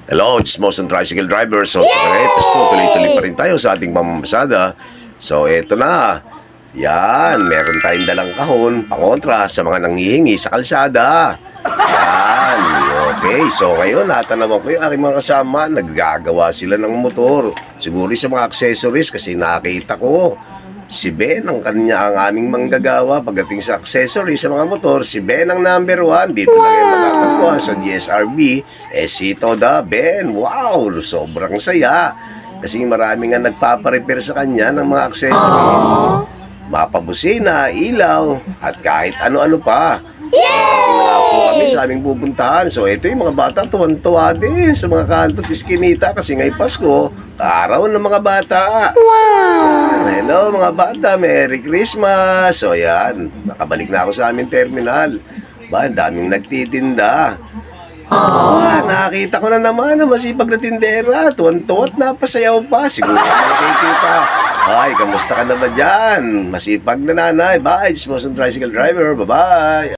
Hello, it's Motion Tricycle Driver. So, tuloy-tuloy pa rin tayo sa ating pamamasada. So, eto na. Yan, meron tayong dalang kahon, pangontra sa mga nanghihingi sa kalsada. Yan, okay. So, ngayon, natanawan ko yung aking mga kasama. Naggagawa sila ng motor. Siguro sa mga accessories kasi nakita ko. Si Ben ang kanya ang aming manggagawa pagdating sa accessories sa mga motor. Si Ben ang number 1. Dito lang yung matatagpuan sa DSRB. Si Toda Ben. Wow! Sobrang saya. Kasi marami nga nagpaparepair sa kanya ng mga accessories. Mapabusina, ilaw, at kahit ano-ano pa. Nga po kami sa aming pupuntahan. So ito yung mga bata tuwan-tuwa din sa mga kanto tiskinita kasi ngayong Pasko, araw ng mga bata. Hello mga bata, Merry Christmas! So yan, nakabalik na ako sa aming terminal. Ba, ang daming nagtitinda. Nakita ko na naman ang masipag na tindera. Tuwan-tuwa at napasayaw pa. Siguro nakikita. Ay, kamusta ka na ba dyan? Masipag na nanay. Bye, it's Motion Tricycle Driver. Bye-bye.